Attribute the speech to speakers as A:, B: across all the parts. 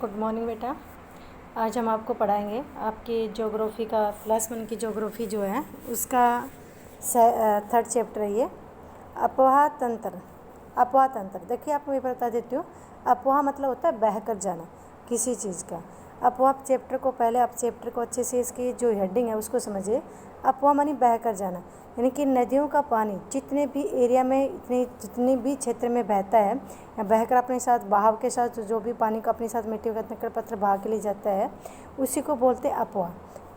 A: Good morning बेटा। आज हम आपको पढ़ाएंगे आपकी ज्योग्राफी का +1 की ज्योग्राफी जो है उसका 3rd चैप्टर है ये, अपवाह तंत्र। अपवाह तंत्र देखिए, आपको ये बता देती हूँ। अपवाह मतलब होता है बहकर जाना किसी चीज़ का। अपवाह चैप्टर को पहले आप चैप्टर को अच्छे से इसकी जो हेडिंग है उसको समझिए। अपवाह मानी बहकर जाना, यानी कि नदियों का पानी जितने भी एरिया में जितनी भी क्षेत्र में बहता है या बहकर अपने साथ बहाव के साथ जो भी पानी को अपने साथ मिट्टी का कंकड़ पत्थर बहा के ले जाता है उसी को बोलते हैं अपवाह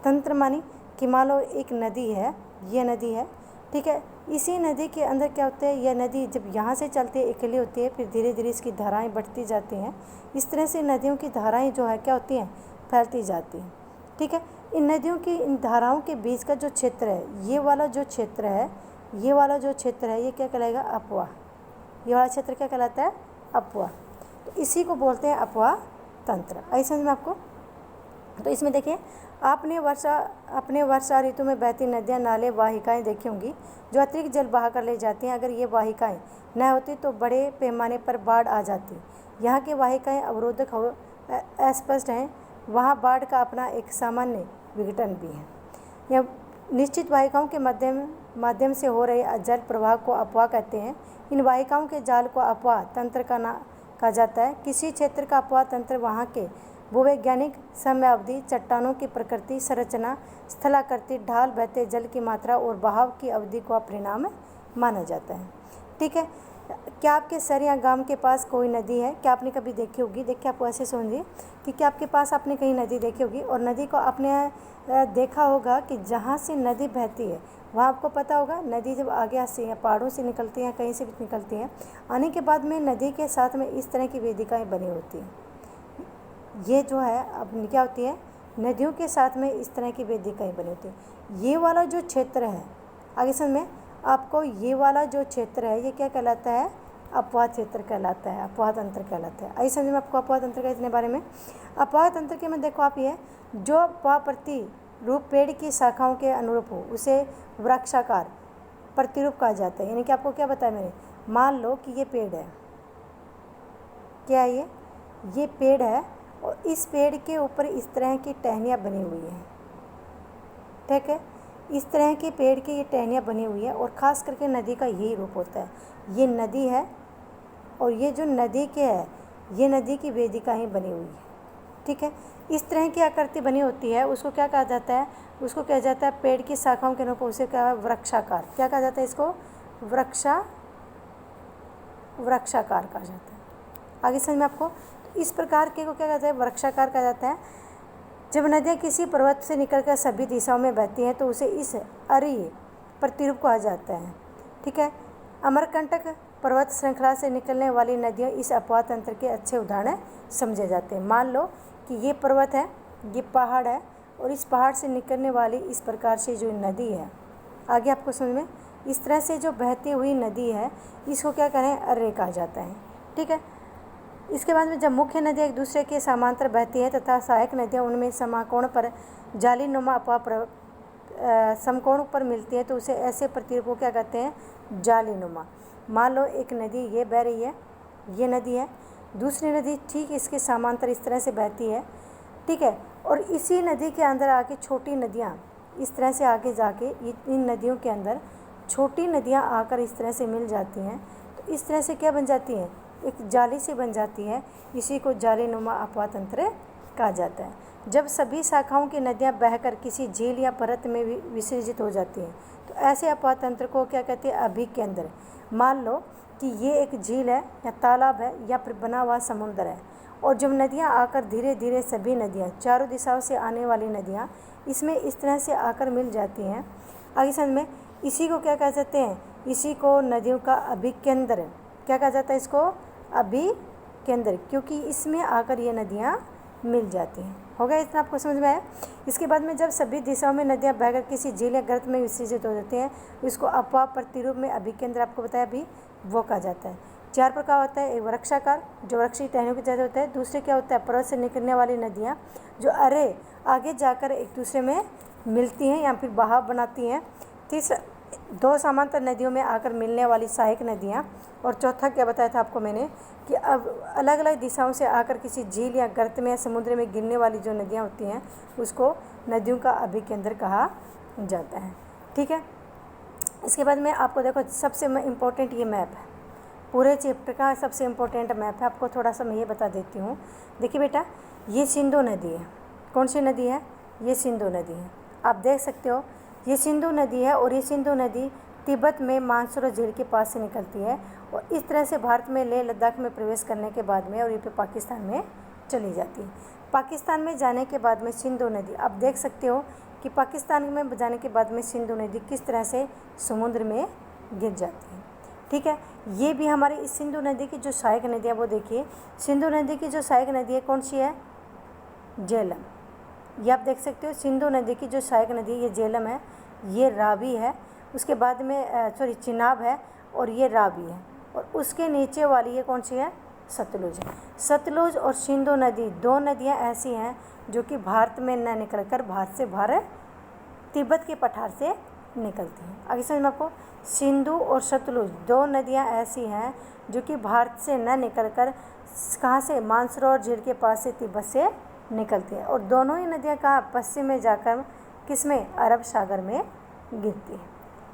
A: तंत्र। मानी कि मान लो एक नदी है, ये नदी है, ठीक है। इसी नदी के अंदर क्या होता है, यह नदी जब यहाँ से चलती है अकेली होती है, फिर धीरे धीरे इसकी धाराएं बढ़ती जाती हैं। इस तरह से नदियों की धाराएं जो है क्या होती हैं, फैलती जाती हैं, ठीक है। इन नदियों की इन धाराओं के बीच का जो क्षेत्र है, ये वाला जो क्षेत्र है, ये वाला जो क्षेत्र है, ये क्या कहलाएगा, अपवाह। ये वाला क्षेत्र क्या कहलाता है, अपवाह। तो इसी को बोलते हैं अपवाह तंत्र। आई समझ में आपको। तो इसमें देखिए, अपने वर्षा ऋतु में बहती नदियाँ, नाले, वाहिकाएँ देखी होंगी जो अतिरिक्त जल बहा कर ले जाती हैं। अगर ये वाहिकाएँ न होती तो बड़े पैमाने पर बाढ़ आ जाती। यहाँ की वाहिकाएँ अवरोधक हो अस्पष्ट हैं, वहाँ बाढ़ का अपना एक सामान्य विघटन भी है। यह निश्चित वाहिकाओं के माध्यम से हो रहे जल प्रवाह को अपवाह कहते हैं। इन वाहिकाओं के जाल को अपवाह तंत्र कहा जाता है। किसी क्षेत्र का अपवाह तंत्र वहाँ के भूवैज्ञानिक समयावधि, चट्टानों की प्रकृति, संरचना, स्थलाकृति, ढाल, बहते जल की मात्रा और बहाव की अवधि का परिणाम माना जाता है, ठीक है। क्या आपके शहर या गांव के पास कोई नदी है, क्या आपने कभी देखी होगी। देखिए, आपको ऐसे समझिए कि क्या आपके पास आपने कहीं नदी देखी होगी और नदी को आपने देखा होगा कि जहाँ से नदी बहती है वहाँ आपको पता होगा नदी जब आगे से या पहाड़ों से निकलती हैं, कहीं से भी निकलती हैं, आने के बाद में नदी के साथ में इस तरह की वेदिकाएँ बनी होती हैं। ये जो है अब क्या होती है, नदियों के साथ में इस तरह की वेदिकाएँ बनी होती हैं। ये वाला जो क्षेत्र है, आगे समझ में आपको, ये वाला जो क्षेत्र है ये क्या कहलाता है, अपवाह क्षेत्र कहलाता है, अपवाह तंत्र कहलाता है। आई समझ में आपको अपवाह तंत्र का इतने बारे में। अपवाह तंत्र के में देखो आप, ये जो अपवाह प्रतिरूप पेड़ की शाखाओं के अनुरूप हो उसे वृक्षाकार प्रतिरूप कहा जाता है। यानी कि आपको क्या बताया मैंने, मान लो कि ये पेड़ है, क्या है ये पेड़ है और इस पेड़ के ऊपर इस तरह की टहनियाँ बनी हुई हैं, ठीक है। इस तरह के पेड़ की ये टहनियाँ बनी हुई है और ख़ास करके नदी का यही रूप होता है। ये नदी है और ये जो नदी के है, ये नदी की वेदिकाएँ बनी हुई है, ठीक है। इस तरह की आकृति बनी होती है, उसको क्या कहा जाता है, उसको कहा जाता है पेड़ की शाखाओं के रूप, उसे क्या है, वृक्षाकार। क्या कहा जाता है इसको, वृक्षाकार कहा जाता है। आगे समझ में आपको। इस प्रकार के को क्या कहता है, वृक्षाकार कहा जाता है। जब नदियाँ किसी पर्वत से निकलकर सभी दिशाओं में बहती हैं तो उसे इस अरीय प्रतिरूप कहा जाता है, ठीक है। अमरकंटक पर्वत श्रृंखला से निकलने वाली नदियाँ इस अपवाह तंत्र के अच्छे उदाहरण समझे जाते हैं। मान लो कि ये पर्वत है, ये पहाड़ है और इस पहाड़ से निकलने वाली इस प्रकार से जो नदी है, आगे आपको समझ में, इस तरह से जो बहती हुई नदी है इसको क्या करें, अर्रे कहा जाता है, ठीक है। इसके बाद में जब मुख्य नदियाँ एक दूसरे के समांतर बहती हैं तथा सहायक नदियाँ उनमें समकोण पर जालीनुमा अपवाह समकोण पर मिलती है तो उसे ऐसे प्रतिरूप को क्या कहते हैं, जालीनुमा। मान लो एक नदी ये बह रही है, ये नदी है, दूसरी नदी ठीक इसके समांतर इस तरह से बहती है, ठीक है। और इसी नदी के अंदर आके छोटी नदियाँ इस तरह से आगे जाके इन नदियों के अंदर छोटी नदियाँ आकर इस तरह से मिल जाती हैं, तो इस तरह से क्या बन जाती हैं, एक जाली से बन जाती है। इसी को जालीनुमा अपवाह तंत्र कहा जाता है। जब सभी शाखाओं की नदियाँ बहकर किसी झील या परत में विसर्जित हो जाती हैं तो ऐसे अपवाह तंत्र को क्या कहते हैं, अभिकेंद्र। मान लो कि ये एक झील है या तालाब है या फिर बना हुआ समुद्र है और जब नदियाँ आकर धीरे धीरे सभी नदियाँ, चारों दिशाओं से आने वाली नदियाँ इसमें इस तरह से आकर मिल जाती हैं, आगे समझ में, इसी को क्या कह सकते हैं, इसी को नदियों का अभिकेंद्र क्या कहा जाता है, इसको अभिकेंद्र, क्योंकि इसमें आकर ये नदियाँ मिल जाती हैं। हो गया इतना, आपको समझ में आया। इसके बाद में जब सभी दिशाओं में नदियाँ बहकर किसी झील या गर्त में विसर्जित हो जाती हैं इसको अपवाह प्रतिरूप में अभिकेंद्र, आपको बताया अभी, वो कहा जाता है। 4 प्रकार होता है, एक वृक्षाकार जो वृक्ष की टहनियों के जैसे होता है, दूसरे क्या होता है, पर्वत से निकलने वाली नदियाँ जो अरे आगे जाकर एक दूसरे में मिलती हैं या फिर बहाव बनाती हैं, तीसरा दो समांतर नदियों में आकर मिलने वाली सहायक नदियाँ, और चौथा क्या बताया था आपको मैंने कि अब अलग अलग दिशाओं से आकर किसी झील या गर्त में या समुद्र में गिरने वाली जो नदियाँ होती हैं उसको नदियों का अभिकेंद्र कहा जाता है। ठीक है, इसके बाद में आपको देखो सबसे इम्पोर्टेंट ये मैप है, पूरे चैप्टर का सबसे इम्पोर्टेंट मैप है। आपको थोड़ा सा मैं ये बता देती हूँ। देखिए बेटा, ये सिंधु नदी है। कौन सी नदी है? ये सिंधु नदी है। आप देख सकते हो ये सिंधु नदी है, और ये सिंधु नदी तिब्बत में मानसरोवर झील के पास से निकलती है और इस तरह से भारत में लेह लद्दाख में प्रवेश करने के बाद में और ये पे पाकिस्तान में चली जाती है। पाकिस्तान में जाने के बाद में सिंधु नदी, आप देख सकते हो कि पाकिस्तान में जाने के बाद में सिंधु नदी किस तरह से समुद्र में गिर जाती है। ठीक है, ये भी हमारी इस सिंधु नदी की जो सहायक नदी है वो देखिए, सिंधु नदी की जो सहायक नदी है कौन सी है? झेलम। ये आप देख सकते हो सिंधु नदी की जो सहायक नदी ये झेलम है, ये रावी है, उसके बाद में चिनाब है और ये रावी है, और उसके नीचे वाली ये कौन सी है? सतलुज है। सतलुज और सिंधु नदी दो नदियां ऐसी हैं जो कि भारत में न निकलकर भारत से बाहर तिब्बत के पठार से निकलती हैं। आगे समझ में आपको, सिंधु और सतलुज दो नदियां ऐसी हैं जो कि भारत से न निकलकर कहाँ से? मानसरोवर झील के पास से तिब्बत से निकलती है, और दोनों ही नदियां कहाँ? पश्चिम में जाकर किस में? अरब सागर में गिरती है।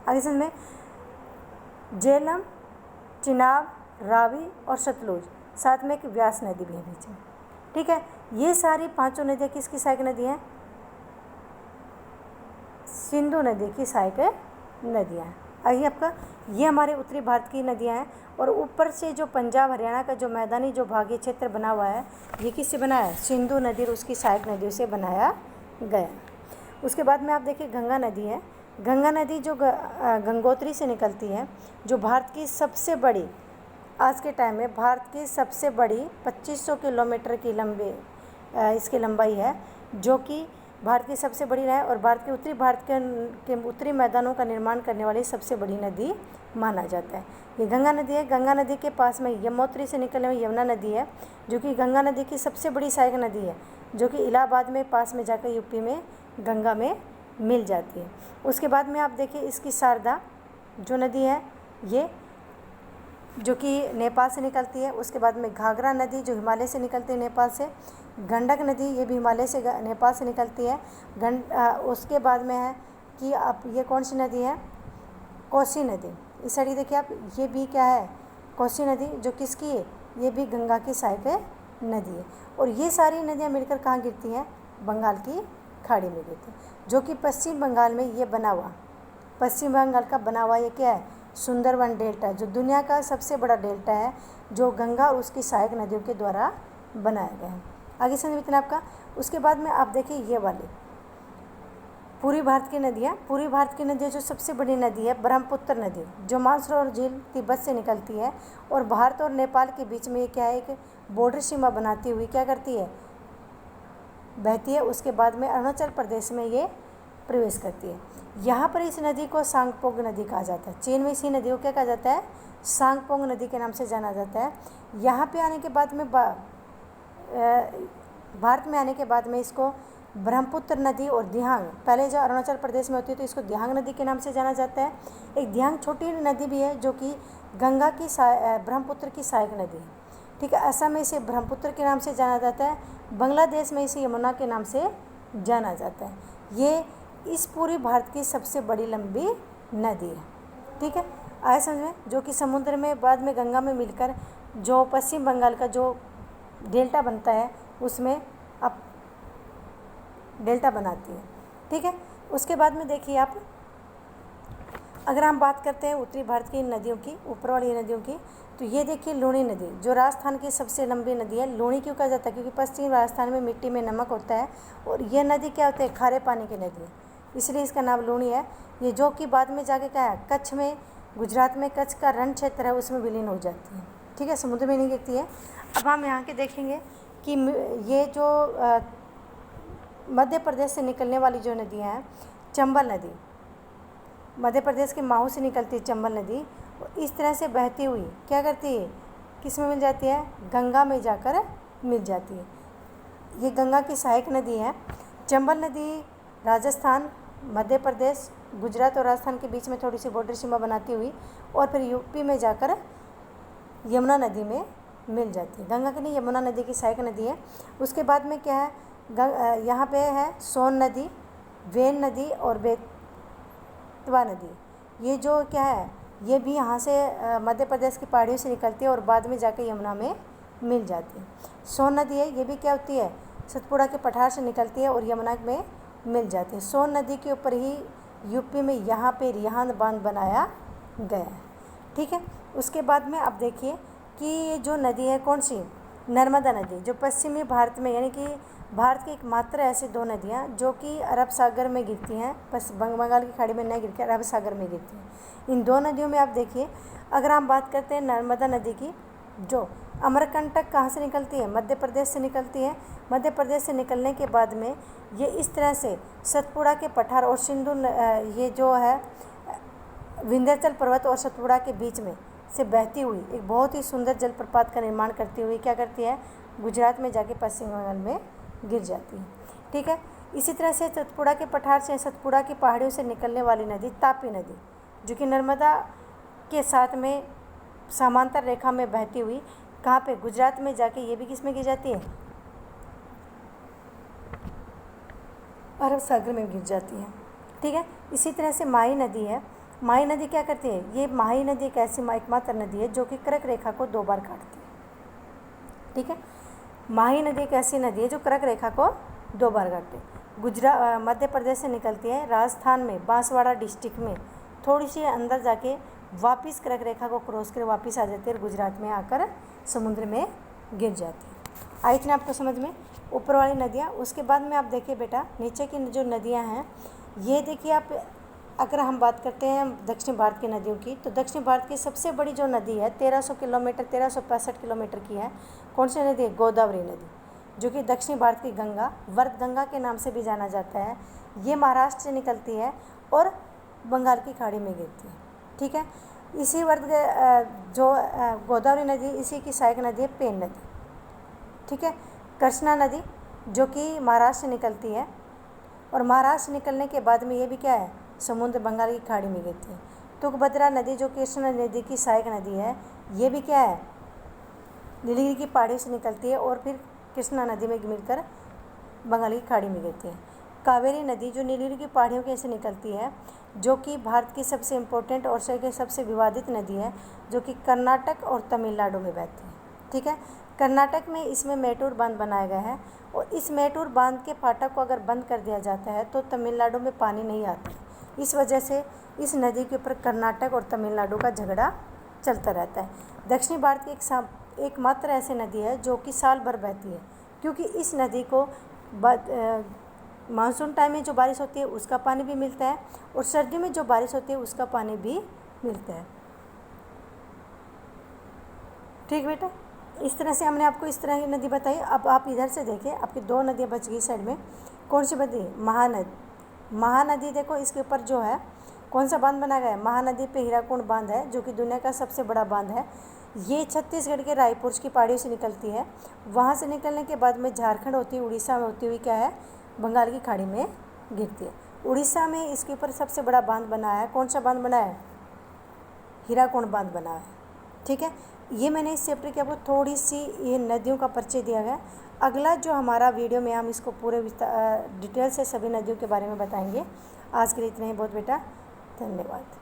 A: आगे समझ में, झेलम, चिनाब, रावी और सतलुज, साथ में एक व्यास नदी भी है बीच में। ठीक है, ये सारी पांचों नदियाँ किसकी सहायक नदी हैं? सिंधु नदी की सहायक नदियाँ हैं। आइए आपका, ये हमारे उत्तरी भारत की नदियाँ हैं, और ऊपर से जो पंजाब हरियाणा का जो मैदानी जो भागीय क्षेत्र बना हुआ है ये किससे बना है? सिंधु नदी और उसकी सहायक नदियों से बनाया गया। उसके बाद में आप देखिए गंगा नदी है। गंगा नदी जो गंगोत्री से निकलती है, जो भारत की सबसे बड़ी, आज के टाइम में भारत की सबसे बड़ी 2500 किलोमीटर की लंबी इसकी लंबाई है, जो कि भारत की सबसे बड़ी है और भारत के उत्तरी भारत के उत्तरी मैदानों का निर्माण करने वाली सबसे बड़ी नदी माना जाता है। ये गंगा नदी है। गंगा नदी के पास में यमुनोत्री से निकलने वाली यमुना नदी है, जो कि गंगा नदी की सबसे बड़ी सहायक नदी है, जो कि इलाहाबाद में पास में जाकर यूपी में गंगा में मिल जाती है। उसके बाद में आप देखिए इसकी शारदा जो नदी है ये, जो कि नेपाल से निकलती है। उसके बाद में घाघरा नदी जो हिमालय से निकलती है नेपाल से। गंडक नदी ये भी हिमालय से नेपाल से निकलती है। उसके बाद में है कि आप ये कौन सी नदी है? कोसी नदी। इस साइड देखिए आप, ये भी क्या है? कोसी नदी, जो किसकी है? ये भी गंगा की सहायक नदी है। और ये सारी नदियाँ मिलकर कहाँ गिरती हैं? बंगाल की खाड़ी में गिरती है, जो कि पश्चिम बंगाल में ये बना हुआ, पश्चिम बंगाल का बना हुआ ये क्या है? सुंदरवन डेल्टा, जो दुनिया का सबसे बड़ा डेल्टा है, जो गंगा और उसकी सहायक नदियों के द्वारा बनाया गया है। आगे समझ में इतना आपका। उसके बाद में आप देखिए ये वाली पूरी भारत की नदियाँ, पूरी भारत की नदियाँ जो सबसे बड़ी नदी है ब्रह्मपुत्र नदी, जो मानसरोवर झील तिब्बत से निकलती है और भारत और नेपाल के बीच में ये क्या है? एक बॉर्डर सीमा बनाती हुई क्या करती है? बहती है। उसके बाद में अरुणाचल प्रदेश में ये प्रवेश करती है। यहाँ पर इस नदी को सांगपोंग नदी कहा जाता है। चीन में इसी नदी को क्या कहा जाता है? सांगपोंग नदी के नाम से जाना जाता है। यहाँ पे आने के बाद में भारत में आने के बाद में इसको ब्रह्मपुत्र नदी और दिहांग, पहले जो अरुणाचल प्रदेश में होती है तो इसको दिहांग नदी के नाम से जाना जाता है। एक दिहांग छोटी नदी भी है जो कि गंगा की ब्रह्मपुत्र की सहायक नदी है। ठीक है, असम में इसे ब्रह्मपुत्र के नाम से जाना जाता है। बांग्लादेश में इसे यमुना के नाम से जाना जाता है। ये इस पूरी भारत की सबसे बड़ी लंबी नदी है। ठीक है, आए समझ में, जो कि समुद्र में बाद में गंगा में मिलकर जो पश्चिम बंगाल का जो डेल्टा बनता है उसमें अब डेल्टा बनाती है। ठीक है, उसके बाद में देखिए आप, अगर हम बात करते हैं उत्तरी भारत की नदियों की, ऊपर वाली नदियों की, तो ये देखिए लूणी नदी, जो राजस्थान की सबसे लंबी नदी है। लूणी क्यों कहा जाता है? क्योंकि पश्चिम राजस्थान में मिट्टी में नमक होता है और ये नदी क्या होती है? खारे पानी की नदी है, इसलिए इसका नाम लूणी है। ये जो कि बाद में जाके क्या है? कच्छ में, गुजरात में कच्छ का रण क्षेत्र है उसमें विलीन हो जाती है। ठीक है, समुद्र में नहीं गिरती है। अब हम यहाँ के देखेंगे कि ये जो मध्य प्रदेश से निकलने वाली जो नदियाँ हैं, चंबल नदी मध्य प्रदेश के माहू से निकलती है चंबल नदी, इस तरह से बहती हुई क्या करती है? किस में मिल जाती है? गंगा में जाकर मिल जाती है। ये गंगा की सहायक नदी है। चंबल नदी राजस्थान, मध्य प्रदेश गुजरात और राजस्थान के बीच में थोड़ी सी बॉर्डर सीमा बनाती हुई और फिर यूपी में जाकर यमुना नदी में मिल जाती है। गंगा की नहीं, यमुना नदी की सहायक नदी है। उसके बाद में क्या है, यहाँ पे है सोन नदी, वेन नदी और बेतवा नदी। ये जो क्या है, ये भी यहाँ से मध्य प्रदेश की पहाड़ियों से निकलती है और बाद में जाकर यमुना में मिल जाती है। सोन नदी है, ये भी क्या होती है, सतपुड़ा के पठार से निकलती है और यमुना में मिल जाती है। सोन नदी के ऊपर ही यूपी में यहाँ पे रिहांद बांध बनाया गया है। ठीक है, उसके बाद में आप देखिए कि ये जो नदी है कौन सी, नर्मदा नदी, जो पश्चिमी भारत में, यानी कि भारत की एकमात्र ऐसी दो नदियाँ जो कि अरब सागर में गिरती हैं, बस बंगाल की खाड़ी में नहीं गिरती, अरब सागर में गिरती हैं। इन दो नदियों में आप देखिए, अगर हम बात करते हैं नर्मदा नदी की, जो अमरकंटक कहाँ से निकलती है, मध्य प्रदेश से निकलती है। मध्य प्रदेश से निकलने के बाद में ये इस तरह से सतपुड़ा के पठार और सिंधु ये जो है विंध्याचल पर्वत और सतपुड़ा के बीच में से बहती हुई एक बहुत ही सुंदर जलप्रपात का निर्माण करती हुई क्या करती है, गुजरात में जाके पश्चिम बंगाल में गिर जाती है। ठीक है, इसी तरह से सतपुड़ा के पठार से, सतपुड़ा की पहाड़ियों से निकलने वाली नदी तापी नदी, जो कि नर्मदा के साथ में समांतर रेखा में बहती हुई कहाँ पे, गुजरात में जाके ये भी किस में गिर जाती है, अरब सागर में गिर जाती है। ठीक है, इसी तरह से माही नदी है। माही नदी क्या करती है, ये माही नदी एक ऐसी एकमात्र नदी है जो कि कर्क रेखा को 2 बार काटती है। ठीक है, माही नदी एक ऐसी नदी है जो कर्क रेखा को 2 बार काटती है। मध्य प्रदेश से निकलती है, राजस्थान में बांसवाड़ा डिस्ट्रिक्ट में थोड़ी सी अंदर जाके वापस कर्क रेखा को क्रॉस कर वापस आ जाती है और गुजरात में आकर समुद्र में गिर जाती है। आई थी ना आपको समझ में, ऊपर वाली नदियाँ। उसके बाद में आप देखिए बेटा, नीचे की जो नदियाँ हैं, ये देखिए आप, अगर हम बात करते हैं दक्षिण भारत की नदियों की, तो दक्षिण भारत की सबसे बड़ी जो नदी है 1300 किलोमीटर 1365 किलोमीटर की है, कौन सी नदी है, गोदावरी नदी, जो कि दक्षिण भारत की गंगा, वर्त गंगा के नाम से भी जाना जाता है। ये महाराष्ट्र से निकलती है और बंगाल की खाड़ी में गिरती है। ठीक है, इसी वर्त जो गोदावरी नदी, इसी की सहायक नदी है पेन नदी। ठीक है, कृष्णा नदी जो कि महाराष्ट्र से निकलती है और महाराष्ट्र निकलने के बाद में ये भी क्या है, समुद्र बंगाल की खाड़ी में गिरती है। तुंगभद्रा नदी जो कृष्णा नदी की सहायक नदी है, ये भी क्या है, नीलगिरी की पहाड़ी से निकलती है और फिर कृष्णा नदी में मिलकर बंगाल की खाड़ी में गिरती है। कावेरी नदी जो नीलगिरी की पहाड़ियों के से निकलती है, जो कि भारत की सबसे इम्पोर्टेंट और सबसे विवादित नदी है, जो कि कर्नाटक और तमिलनाडु में बहती है। ठीक है, कर्नाटक में इसमें मेटूर बांध बनाया गया है और इस मेटूर बांध के फाटक को अगर बंद कर दिया जाता है तो तमिलनाडु में पानी नहीं आता है। इस वजह से इस नदी के ऊपर कर्नाटक और तमिलनाडु का झगड़ा चलता रहता है। दक्षिण भारत की एकमात्र ऐसी नदी है जो कि साल भर बहती है, क्योंकि इस नदी को मानसून टाइम में जो बारिश होती है उसका पानी भी मिलता है और सर्दियों में जो बारिश होती है उसका पानी भी मिलता है। ठीक बेटा, इस तरह से हमने आपको इस तरह की नदी बताई। अब आप इधर से देखिए, आपकी 2 नदियाँ बच गई साइड में, कौन सी बची, महानदी। महानदी देखो, इसके ऊपर जो है कौन सा बांध बनाया गया है, महानदी पे हीराकुंड बांध है, जो कि दुनिया का सबसे बड़ा बांध है। ये छत्तीसगढ़ के रायपुर की पहाड़ियों से निकलती है। वहाँ से निकलने के बाद में झारखंड होती हुई उड़ीसा में होती हुई क्या है, बंगाल की खाड़ी में गिरती है। उड़ीसा में इसके ऊपर सबसे बड़ा बांध बनाया है, कौन सा बांध बनाया है, हीराकुंड बांध बनाया है। ठीक है, ये मैंने इस चैप्टर की आपको थोड़ी सी ये नदियों का परिचय दिया गया। अगला जो हमारा वीडियो में हम इसको पूरे डिटेल से सभी नदियों के बारे में बताएंगे। आज के लिए इतना ही बहुत बेटा, धन्यवाद।